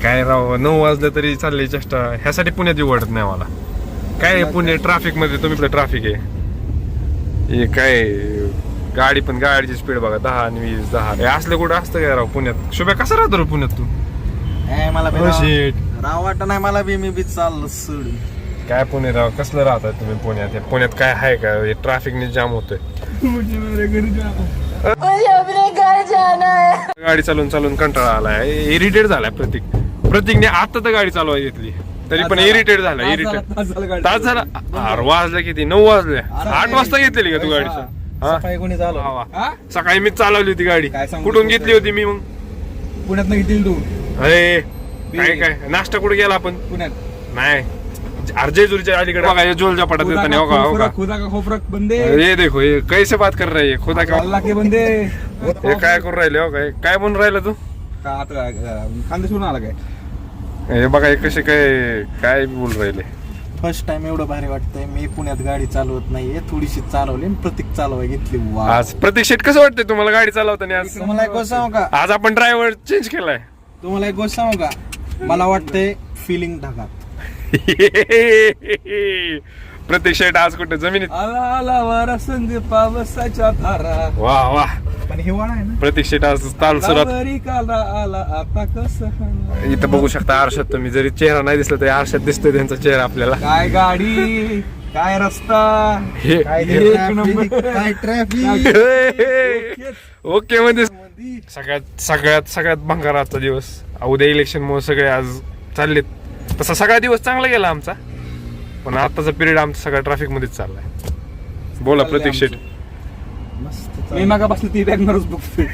काय राव 9 वाजलं तरी चाललंय चेष्टा. ह्यासाठी पुण्यात येऊ वाटत नाही मला. काय पुणे ट्रॅफिक मध्ये तुम्ही ट्रॅफिक आहे हे काय गाडी पण गाडीची स्पीड बघा 10 आणि 20 10 हे असलं कुठं असतं काय राव पुण्यात. शुभ्या कसा राहतो रे पुण्यात तू? मला राव वाटत नाही मला बी मी बी चाललो सोडून. काय पुणे राव कसलं राहतात तुम्ही पुण्यात? पुण्यात काय आहे का ट्रॅफिकने जाम होतोय. गाडी चालून चालून कंटाळा आलाय इरिटेट झालाय प्रतीकने आता तर गाडी चालवायची घेतली तरी पण इरिटेट झाला. इरिटेट तास झाला. अरे वाजलं किती 9 वाजले. 8 वाजता घेतलेली का तू गाडी? सकाळी मीच चालवली होती गाडी. कुठून घेतली होती मी मग? पुण्यात घेतली तू? अरे काय नाश्ता कुठे गेला आपण? पुण्यात नाही अर्जेजुरीच्या अलीकडे बघा जोलच्या पटात बंदे ये देखो ये कैसे बात कर रहे हैं खुदा का अल्लाह के बंदे. हे काय करून राहिले हो? काय बनून राहिला तू? खानदेशवरून आला काय? हे बघा हे कसे काय बोल राहिले. फर्स्ट टाइम एवढं भारी वाटतंय. मी पुण्यात गाडी चालवत नाहीये थोडीशी चालवली प्रतीक चालवाय घेतली. आज प्रतीक शेट कसं वाटतंय तुम्हाला गाडी चालवताना? आज तुम्हाला एक गोष्ट सांगू का? आज आपण ड्रायव्हर चेंज केलाय. तुम्हाला एक गोष्ट सांगू का? मला वाटतंय फिलिंग ढगात. प्रतीक शेट आज कुठे जमिनीत आला वारा संग पावसाच्या धारा. वा वा पण हिवाळा आहे ना. प्रतीक शेट आज ताल सुरात आला आता कसं. इथं बघू शकता आरशात तुम्ही. जरी चेहरा नाही दिसला तरी आरशात दिसतोय त्यांचा चेहरा आपल्याला. काय गाडी काय रस्ता काय ट्रॅफिक. ओके मध्ये सगळ्यात भंगार आजचा दिवस. उद्या इलेक्शन मुळे सगळे आज चाललेत. तसा सगळा दिवस चांगला गेला आमचा पण आताचा पिरियड आमचा सगळा ट्रॅफिक मध्येच चाललाय. बोला प्रतीक शेट. मी मागा बसली ती वॅगनॉरच बघतोय.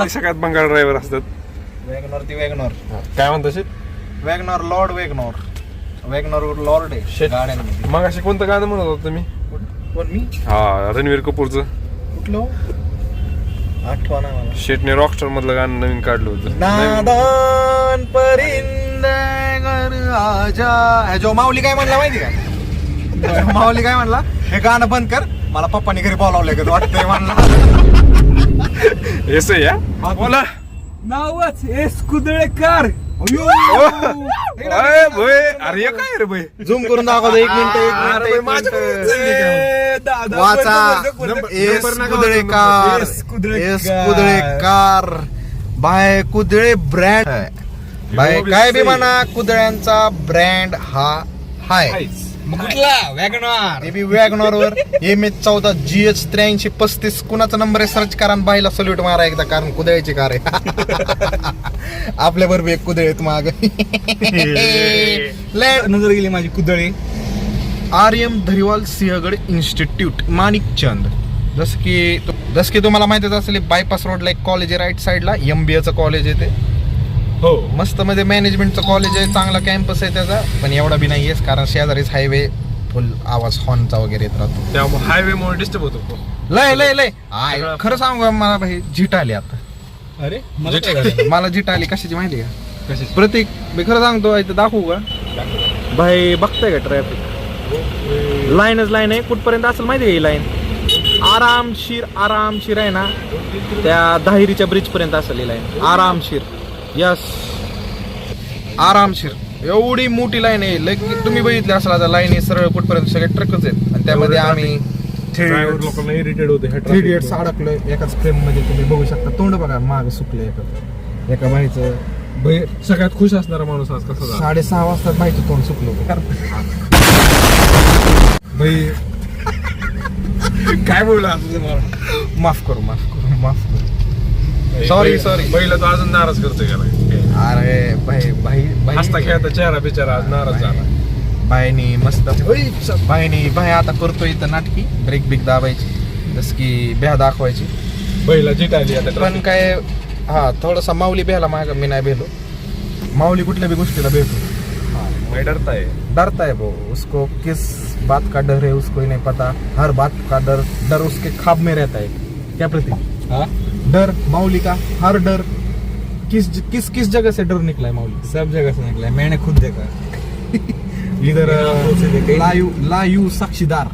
सगळ्यात भंगार ड्रायव्हर असतात. वॅगनॉर काय म्हणतो शेट? वॅगनॉर लॉर्ड वॅगनॉर लॉर्ड आहे गाड्यांमध्ये. मग अशी कोणतं गाणं म्हणत होता तुम्ही? कोण मी? हा रणवीर कपूरचं कुठलं आठवण मला. शेटने रॉकस्टार मधलं गाणं नवीन काढलं होतं. नादान परिंदे घर आजा. जो माऊली काय म्हणला माहिती का? माऊली काय म्हणला? हे गाणं बंद कर मला पप्पानी घरी बोलावलंय का वाटतंय म्हणला. येस या बोला. नावच एस कुदळेकर. अरे काय रे भाई झूम करून दाखवतो. एक मिनिट वाचा. S Kudalekar. S Kudalekar by Kudale brand by काय बी म्हणा कुदळ्यांचा ब्रँड हा हाय. कुठला? वॅगनॉर. ते बी वॅगनॉर वर MS14 GH 8335 कुणाचा नंबर आहे सर्च करा आणि बाईला सल्यूट मारा एकदा कारण कुदळ्याची कार आहे. आपल्या बरोबर एक कुदळे आहेत माग. नजर गेली माझी कुदळे. RM Dhariwal Sinhagad institute Manikchand. जसं की तुम्हाला माहितीच असेल बायपास रोडला एक कॉलेज आहे राईट साईडला. MBA चं कॉलेज आहे ते. हो मस्त मध्ये मॅनेजमेंटचं कॉलेज आहे. चांगला कॅम्पस आहे त्याचा पण एवढा बी नाहीये कारण शेजारीच हायवे फुल आवाज हॉर्नचा वगैरे येत राहतो. त्यामुळे हायवे मुळे डिस्टर्ब होतो. लय खरं सांगू मला भाई झीट आली आता. अरे मला झीट आली कशाची माहिती का? कशाची? प्रतीक मी खरं सांगतो इथं दाखवू का भाई? बघताय का ट्रॅफिक? लाईनच लाईन आहे. कुठपर्यंत असेल माहिती आहे ही लाईन? आरामशीर आहे ना त्या दाहिरीच्या ब्रिज पर्यंत असेल ही लाईन. आरामशीर. यस आरामशीर एवढी मोठी लाईन आहे. तुम्ही बघितली असाल आता लाईन आहे सरळ कुठपर्यंत सगळे ट्रकच आहेत आणि त्यामध्ये आम्ही लोकांना इरिटेट होते. 3 इडियट्स अडकलोय एकाच फ्रेम मध्ये. तुम्ही बघू शकता तोंड बघा माग सुकले एका बाईचं. सगळ्यात खुश असणारा माणूस आज कसा 6:30 वाजता बाईचं तोंड सुकलं. भाई काय बोलला? माफ करू सॉरी पहिला तो अजून नाराज करतोय का? अरे भाई हसता खेळता चेहरा बिचारा आज नाराज झाला. बाईनी मस्त बाई आता करतोय इथं नाटकी ब्रेक बिक दाबायची जस की ब्या दाखवायची. पहिला जीट आली आता पण काय हा थोडासा माऊली बेहला माग मी नाही बेलो. माऊली कुठल्या भी गोष्टीला बेहतो. डरता है वो. उसको किस बात का डर है उसको ही नहीं पता. हर बात का डर उसके ख्वाब में रहता है. क्या प्रतीक? डर माऊली का हर डर किस जगह से डर निकला है माऊली? सब जगह से निकला है. मैंने खुद देखा. इधर लायू साक्षीदार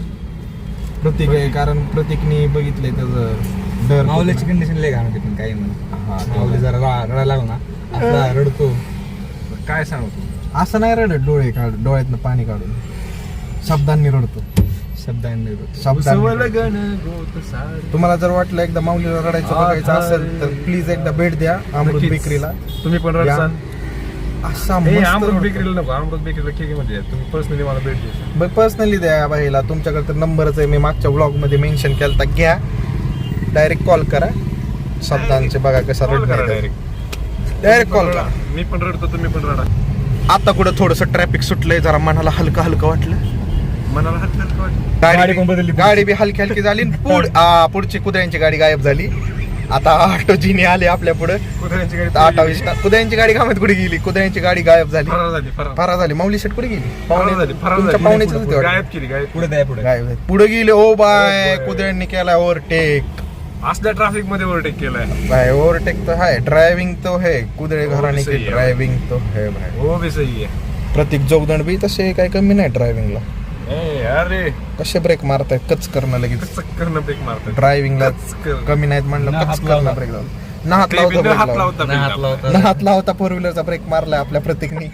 प्रतीक आहे कारण प्रतीकने बघितलंय त्याचं डर. माऊलीची कंडिशन लय घाण होती पण काही म्हणा. माऊली जरा रडायला लागला ना आपला रडतो काय सांगू तू? असं नाही रडत, डोळे काढ, डोळ्यातनं पाणी काढून शब्दांनी रडतो. शब्दांनी तुम्हाला जर वाटलं एकदा माऊलीला रडायचं बघायचं असेल तर प्लीज एकदा भेट द्या अमृत नक्कीच. बेकरीला. तुम्ही पण रडसान. असा अमृत बेकरीला नको, अमृत बेकरीला केक मध्ये तुम्ही पर्सनली मला भेट द्या. पर्सनली द्या बाईला. तुमच्याकडे तर नंबरच आहे, मी मागच्या ब्लॉग मध्ये मेन्शन केलता. घ्या, डायरेक्ट कॉल करा. शब्दांचे बघा कसा डायरेक्ट कॉल करा. मी पण रडतो, तुम्ही पण रडा. आता कुठं थोडस ट्रॅफिक सुटलंय, जरा मनाला हलकं हलकं वाटलं. मनाला हलकं हलकं वाटलं. गाडी बी हलकी हलकी झाली. पुढची कुत्र्यांची गाडी गायब झाली. आता ऑटोजीने आले आपल्या पुढे. कुत्र्यांची गाडी 28 कुत्र्यांची गाडी कामात कुठे गेली? कुत्र्यांची गाडी गायब झाली. फरार झाली, फरार झाली. माऊली शेट कुठे गेली? फरार झाली. तुमच्या पाहुण्याचीच होती वाटतं. गायब केली, गायब. पुढे द्या पुढे. गायब झाली. पुढे गेले. ओ बाय, कुत्र्यांनी केला ओव्हरटेक. असल्या ट्रॅफिक मध्ये ओव्हरटेक केलाय. भाई ओव्हरटेक तो है, ड्राइविंग तो है. कुदळे घराणे सही की है. ड्राइविंग तो है भाई. हो बी सही आहे. प्रतीक जोगदंड बी तसे काही कमी नाही ड्रायव्हिंगला. अरे कसे ब्रेक मारताय, कच करणं लगेच. चक्कर ब्रेक मारतात. ड्रायव्हिंगला कच कर. कमी नाहीत म्हणलं, ना कच हात करणं लावला. ब्रेक लावून. ना हात लावता हात ब्रेक लावून. लावता ना हात लावता. ना हात लावता फोर व्हीलरचा ब्रेक मारलाय आपल्या प्रतीकनी.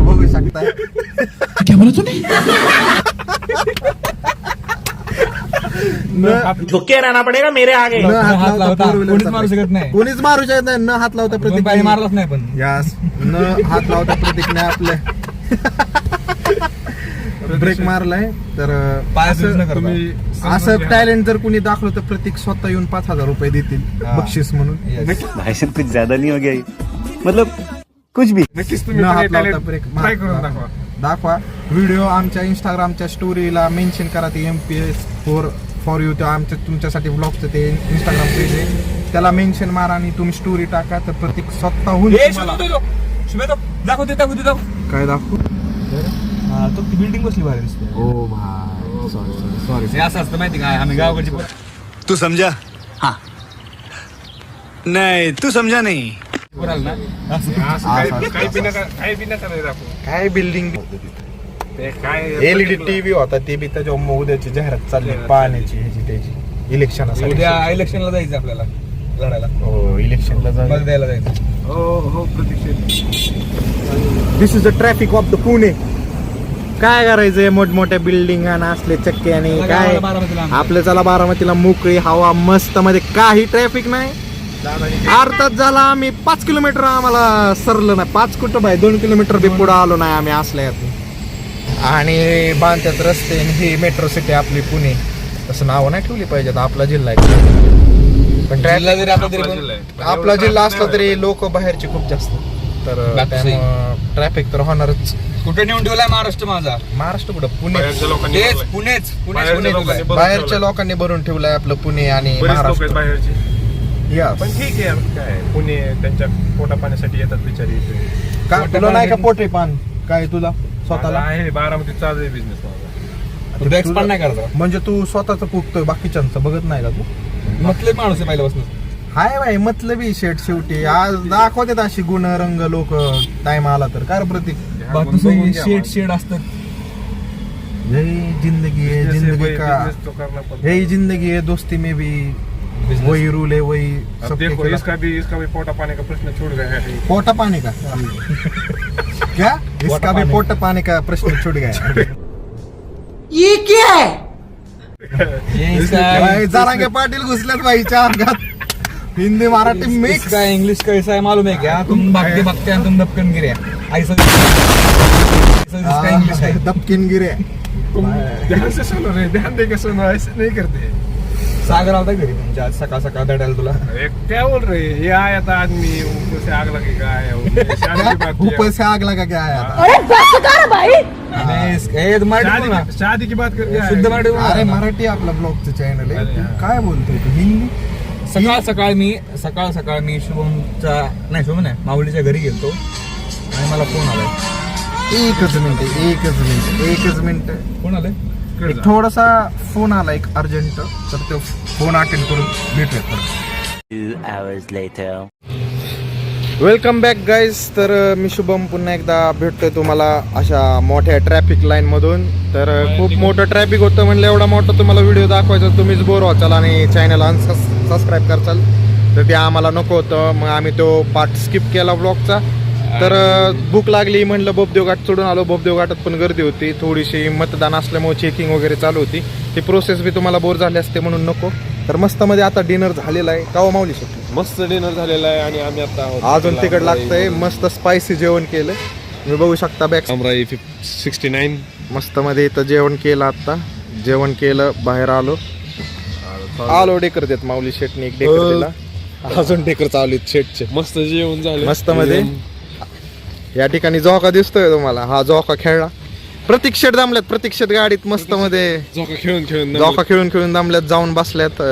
बघू शकताय. धुके रहना पड़ेगा मेरे आगे. न हात लावता फोर कोणीच मारू शकत नाही. कोणीच मारू शकत नाही. न हात लावता प्रतीक पाणी मारलाच नाही पण. यास न हात लावता प्रतीकने आपल्या ब्रेक मारलाय. तर पायाचं use न करता. तुम्ही असं टॅलेंट जर कुणी दाखवलं तर प्रतीक स्वतः येऊन 5,000 रुपये देतील हा. बक्षीस म्हणून. Yes. भाई साहब कुछ ज्यादा नहीं हो गया ये? मतलब कुछ भी. नक्कीच न तुम्ही हात लावता talent ब्रेक try करून दाखवा. दाखवा. व्हिडिओ आमच्या इंस्टाग्रामच्या स्टोरीला मेन्शन करा. ते MPS फॉर यू ते आमच्या तुमच्यासाठी ब्लॉगचं ते इंस्टाग्राम पेज आहे, त्याला मेन्शन मारा आणि तुम्ही स्टोरी टाका. तर प्रतीक स्वतःहून तुम्हाला- दाखवते काय दाखवू? तो ती बिल्डिंग बसली भारी दिसते. ओ भाई सॉरी. हे असं असतं माहिती काय, आम्ही गावाकडची पोरं. तू समझा? हाँ नहीं तू समझा नहीं. पोराला ना असं. काही बी नका रे दाखवू. काय बिल्डिंग ते काय LED टीव्ही होता, ते बी त्याच्या उद्याची जाहिरात चालली पाण्याची ह्याची त्याची इलेक्शनासाठी. उद्या इलेक्शनला जायचं आपल्याला लढायला, हो इलेक्शनला मत द्यायला जायचं. हो प्रतीक्षित. This is the traffic of the Pune. काय करायचंय मोठमोठ्या बिल्डिंग असले चक्के आणि काय गावाला बारामतीला आमच्या. आपल्या चला बारामतीला मोकळी हवा मस्त मध्ये काही ट्रॅफिक नाही. अर्धात झाला आम्ही 5 किलोमीटर आम्हाला सरलं नाही. 5 कुठं बाय 2 किलोमीटर बी पुढे आलो नाही आम्ही असल्यात. आणि बांधतात रस्ते आणि ही मेट्रो सिटी आपली पुणे. तसं नाव नाही ठेवली पाहिजे, आपला जिल्हा आहे पण जिल्हा जरी आपला तरी पण जिल्हा आहे. आपला जिल्हा असला तरी लोक बाहेरची खूप जास्त. तर बाकी ट्रॅफिक तर होणारच. कुठे नेऊन ठेवलाय महाराष्ट्र माझा? महाराष्ट्र कुठं? पुणे. बाहेरच्या लोकांनी तेच बोलवलंय. पुणेच बाहेरच्या पुणे लोकांनी ठेवलाय. भरून बाहेरच्या ठेवलंय. लोकांनी भरून ठेवलंय आपलं पुणे आणि बरेच लोक आहेत महाराष्ट्र. बाहेरची. Yes. पण ठीक आहे यार, काय पुणे त्यांच्या पोटा पाण्यासाठी येतात बिचारी इथे. का तुला नाही का पोटे पान काय तुला माझा स्वतःला? आहे बारामतीत चालू आहे बिझनेस माझा. तू एक्सपांड नाही करतो. म्हणजे तू स्वतःच पुगतोय, बाकीच्यांचं बघत नाही का तू? मतलब माणूस आहे पहिल्यापासून. हाय बाई मतलबी शेवटी आज दाखवतात अशी गुण रंग लोक टाइम आला तर. काय रे प्रतीक? बाकी सगळी शेड असतात. यही जिंदगी है, जिंदगी का यही जिंदगी है, दोस्ती में भी वही रूल है, वही अब सबके देखो खिलाफ. इसका भी पोटा पानी का प्रश्न छूट गया है. पोटा पानी का क्या? इसका भी पोटा पानी का प्रश्न छूट गया. ये भाई जारांगे पाटील घुसल्यात भाईच्या अंगात. हिंदी मराठी मिक्स. इसका इंग्लिश कैसा है मालूम है क्या? तुम भागते भागते हैं, तुम दबकन गिरे. ऐसा इसका इंग्लिश है. दबकिन गिरे. तुम ध्यान से सुनो रे, ध्यान दे के सुनो, ऐसे नहीं करते. सागर आता घरी म्हणजे आज सकाळ सकाळ दडायला तुला. अरे क्या बोल रहे हैं? ये आया था आदमी ऊपर से आग लगेगा आया वो. शादी की बात किया. ऊपर से आग लगा क्या आया था? ए, तू मराठी बोल ना. शादी की बात करके आया. शुद्ध मराठी बोल ना. अरे मराठी आपला ब्लॉगचं चॅनल आहे. अरे तू हा. काय बोलतोय तू? हिंदी? सकाळ सकाळ मी शुभमच्या नाही शुभम नाही माऊलीच्या घरी गेलतो आणि मला फोन आलाय. एकच मिनिट. कोण आलंय? इकडे जा. थोडासा फोन आला एक अर्जंट, तर तो फोन अटेंड करून भेटूयात. 2 hours later. Welcome back guys. तर मी शुभम पुन्हा एकदा भेटतोय तुम्हाला अशा मोठ्या ट्रॅफिक लाईन मधून. तर खूप मोठं ट्रॅफिक होतं म्हणलं एवढा मोठा तुम्हाला व्हिडिओ दाखवायचा तुम्हीच बोर व्हाचाल आणि चॅनल अनसबस्क्राईब करचाल, तर ते आम्हाला नको होतं. मग आम्ही तो पार्ट स्किप केला ब्लॉगचा. तर भूक लागली म्हणलं बोबदेव घाट चढून आलो. बोबदेव घाटात पण गर्दी होती थोडीशी, मतदान असल्यामुळे चेकिंग वगैरे चालू होती. ती प्रोसेस बी तुम्हाला बोर झाली असते म्हणून नको. तर मस्त मध्ये आता डिनर झालेला आहे. का माऊली शकतो मस्त डिनर झालेला आहे आणि आम्ही आता अजून तिकड लागतंय. मस्त स्पायसी जेवण केलं. तुम्ही बघू शकता बॅक आमराई 69. मस्त मध्ये इथं जेवण केलं. आता जेवण केलं, बाहेर आलो डेकर देत माऊली शेटने एक डेकर दिला. अजून डेकर चालू आहेत शेटचे. मस्त जेवण झालं मस्त मध्ये या ठिकाणी जोका दिसतोय तुम्हाला. हा जोका खेळला. प्रतीक शेट दमल्यात. प्रतीक शेट गाडीत मस्त मध्ये जोका खेळून जोका खेळून दमल्यात. जाऊन बसल्यात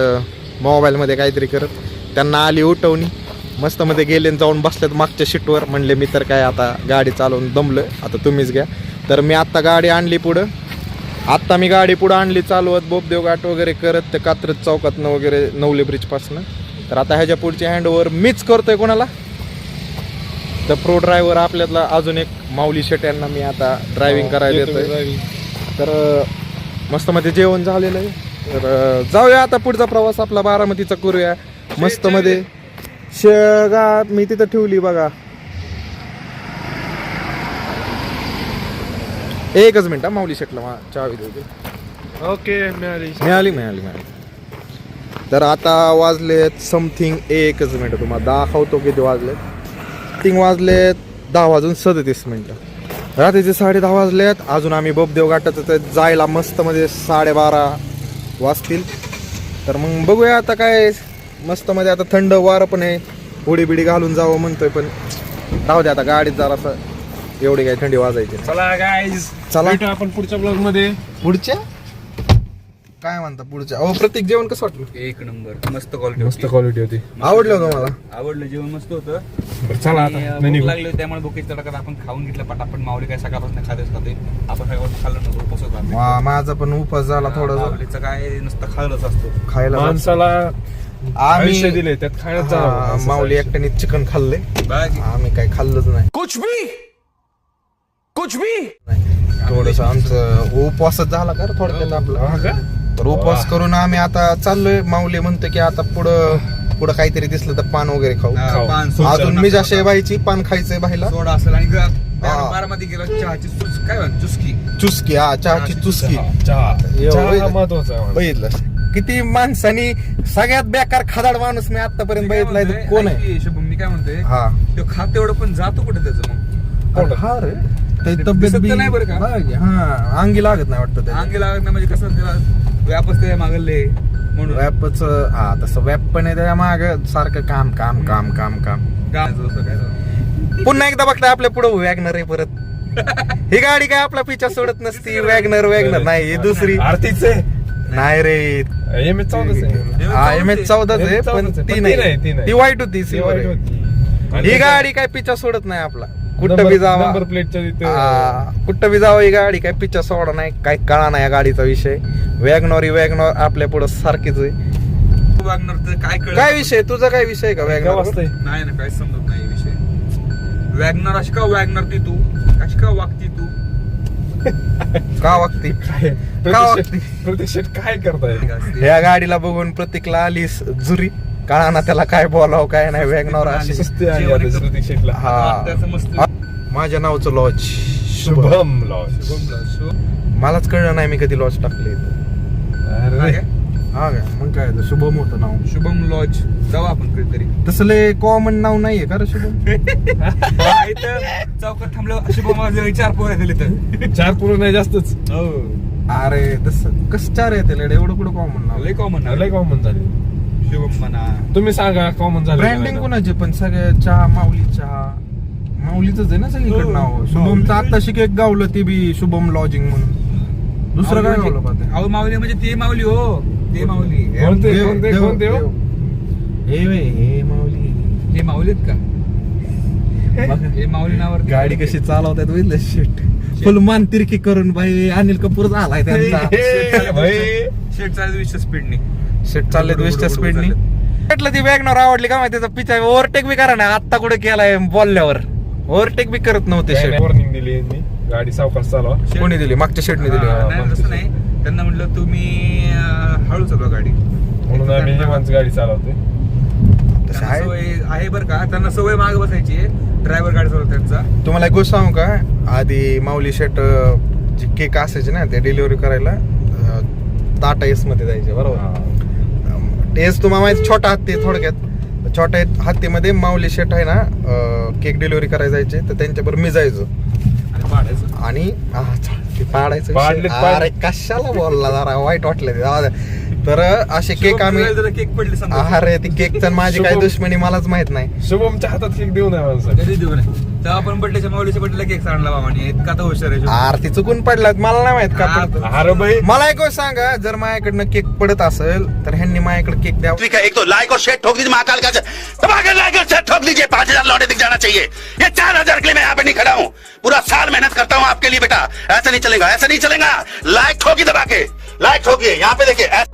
मोबाईल मध्ये काहीतरी करत. त्यांना आली उठवणी. मस्त मध्ये गेले जाऊन बसल्यात मागच्या सीटवर. म्हणले मी तर काय आता गाडी चालवून दमलोय, आता तुम्हीच घ्या. तर मी आता गाडी आणली पुढं. आत्ता मी गाडी पुढं आणली चालवत बोबदेव घाट वगैरे करत ते कात्रज चौकातनं वगैरे नवले ब्रिज पासनं. तर आता ह्याच्या पुढची हँडओव्हर मीच करतोय कोणाला, तर प्रो ड्रायव्हर आपल्यातला अजून एक माऊली शेट यांना मी आता ड्रायव्हिंग करायला देतोय. तर मस्त मध्ये जेवण झालेलं आहे. तर जाऊया आता पुढचा प्रवास आपला बारामतीचा करूया. मस्त मध्ये शेगा मी तिथं ठेवली बघा. एकच मिनिट माऊली शेटला चावी देऊ. ओके मिळाली. तर आता वाजलेत समथिंग एकच मिनिट तुम्हाला दाखवतो किती वाजलेत. 3 वाजलेत 10:37. रात्रीचे 10:30 वाजलेत. अजून आम्ही बोबदेव घाटात जायला मस्त मध्ये 12:30 वाजतील. तर मग बघूया आता काय. मस्त मध्ये आता थंड वारं पण आहे. होडी बिडी घालून जावं म्हणतोय पण राहू दे आता गाडीत जरा एवढी काही थंडी वाजायची. चला गाईज, चला भेटू आपण पुढच्या ब्लॉग मध्ये. पुढच्या काय म्हणता पुढच्या. अहो प्रतीक जेवण कसं वाटलं. एक नंबर. मस्त क्वालिटी. मस्त क्वालिटी होती. आवडलं तुम्हाला. आवडलं. जेवण मस्त होतं. बरं, चला आता आणि नाही भूक निघू. लागली होती त्यामुळे भुकेच तडकात आपण खाऊन घेतलं पटापट. माऊली काय सकाळपासून खातेच खाते. आपण सकाळपासून खाल्लं नव्हतं, उपवास होता. माझा पण उपास झाला थोडासा. माऊलीचं काय नुसतं खाल्लंच असतो. खायला माणसाला आयुष्य आम्ही दिले त्यात खाण्यात हा, माऊली एकट्याने चिकन खाल्ले. बाकी आम्ही काही खाल्लंच नाही. थोडस आमचं उपवासच झाला का रे थोडक्यात आपला. तर उपवास करून आम्ही आता चाललोय. माऊली म्हणतो की आता पुढं काहीतरी दिसलं तर पान वगैरे खाऊ. पान अजून मी जाशे बाईची पान खायचंय बाईला. सोडा असेल आणि बारामध्ये गेला चहाची काय म्हणतो चुस्की. चुस्की. हा चहाची चुस्की. चहा एवढं महत्वाचा आहे. बघितलं किती माणसानी सगळ्यात बेकार खादाड माणूस मी आतापर्यंत बघितलाय तर कोण आहे. शुभम मी काय म्हणतोय, हा तो खात एवढं पण जातो कुठे त्याचं मग. हा रे ते तब्येत दिसत बी- नाही बरं का? बघ, हा अंगी लागत नाही वाटतं ते. अंगी लागत नाही म्हणजे कसं त्याला व्यापच ते मागले म्हणून वॅपच हा तसं वॅप पण आहे त्याच्या माग सारखं काम काम काम काम काम. गाण्याचं होतं काय झालं. पुन्हा एकदा बघताय आपल्या पुढे वॅगनर आहे परत. ही गाडी काय आपला पिछा सोडत नसती. वॅगनर नाही ही दुसरी आरतीच नाही रे. एम एच 14 आहे. हा MS 14 आहे पण ती नाही. ती वाईट होती silver आहे. ही गाडी काय पिछा सोडत नाही आपला. कुठं बी जावा नंबर प्लेटच्या तिथे कुठं बी जावं ही गाडी काय पिच्छा सोडा नाही. काय कळा नाही या गाडीचा विषय. वॅगनॉर आपल्या पुढे सारखीच आहे. वॅगनर काय कळ काय विषय तुझा काय विषय का वॅगनॉर. वाजतंय. नाही ना, काहीच समजत नाही विषय. वॅगनर अशी का वॅगनर ती तू अशी का वागती तू. का वागती प्रत्यक्षात काय करताय. या गाडीला बघून प्रतीकला आली जुरी. कळा ना त्याला काय बोलावं काय नाही. वॅगनॉर अशी सुस्ती आली आता प्रत्यक्षातला. हा त्याचं मस्त माझ्या नावचं लॉज शुभम लॉज. मलाच कळलं नाही मी कधी लॉज टाकले. अरे हा काय मग काय ते शुभम होतं नाव. शुभम लॉज जाऊ आपण कधीतरी. तसं लय कॉमन नाव नाहीये का रे शुभम. इथं चौकात थांबलं शुभम माझे 4 पोरं दिले तर 4 पूर्ण नाही जास्तच. अरे तसं कसं 4 येते एवढं कुठं कॉमन नाव. लय कॉमन लय कॉमन झाली. शुभम म्हणा. तुम्ही सांगा कॉमन झालं ब्रँडिंग कोणाचे पण सगळे चहा माऊलीच आहे ना सगळीकडे नाव. शुभमचं आता शिक एक गावलं ते बी शुभम लॉजिंग म्हणून. दुसरं काय गावलं पाहते. अहो माऊली म्हणजे ते माऊली हो. ते माऊली कोणते कोणते हो? हे माऊली हे माऊलीत का. हे माऊली नावावर गाडी कशी चालवतात बघितलं. शेट फुल मान तिरकी करून बाई अनिल कपूर झालाय त्यांचा. शेट चालू 20 स्पीडने. शेट चालले 20 स्पीडनी. म्हटलं ती वॅगनॉर आवडली का माहिती. त्याचा पिछा ओव्हरटेक बी करा ना. आता कुठे केलाय बोलल्यावर ओव्हरटेक बी करत नव्हते शेट. वॉर्निंग दिली यांनी गाडी सावकाश चालवा. कोणी दिली मागच्या शेटने दिली. नाही तसं नाही. त्यांना म्हटलं तुम्ही हळू चालवा गाडी. म्हणून आम्ही निवांत गाडी चालवतोय. तसं त्यांना आहे. सवय आहे बरं का. त्यांना सवय मागे बसायची. ड्रायव्हर गाडी चालवतो त्यांचा. तुम्हाला एक गोष्ट सांगू का, आधी माऊली शेट जे केक असायचे ना ते डिलिव्हरी करायला टाटा एस मध्ये जायचे बरोबर. एस तुम्हाला माहिती छोटा हत्ती, थोडक्यात छोट्या हत्तीमध्ये माऊली शेट आहे ना केक डिलिव्हरी करायला जायचे, तर त्यांच्याबरोबर मी जायचो आणि ते पाडायचं पाडलेत, विषय. पाडलेत. अरे कशाला बोलला, जरा वाईट वाटलं ते, जाऊ द्या. तर असे केक आम्ही, केक पडले समजा अरे ती केक तर माझी काय शुभम. दुश्मनी मलाच माहित नाही. शुभमच्या हातात केक देऊ नये माणसं. कधी देऊ नये. तेव्हा आपण बड्डेच्या माऊलीच्या बड्डेला केक सांडला बाबांनी, इतका तर हुशार आहे शुभम. आरती चुकून पडलात, मला नाही माहित का पडत. अरे बाई मला एक गोष्ट सांगा, जर माझ्याकडनं केक पडत असेल तर ह्यांनी माझ्याकडे केक द्यावा. एक तो लाइक और शेयर ठोक दीजिए महाकाल का दबाकर लाइक और शेयर ठोक दीजिए 5000 लौटे दिख जाना चाहिए. ये 4000 के लिए मैं यहाँ पे नहीं खड़ा हूँ, पूरा साल मेहनत करता हूँ आपके लिए बेटा. ऐसा नहीं चलेगा, ऐसा नहीं चलेगा. लाइक ठोकी दबा के, लाइक ठोकिए यहाँ पे देखिए.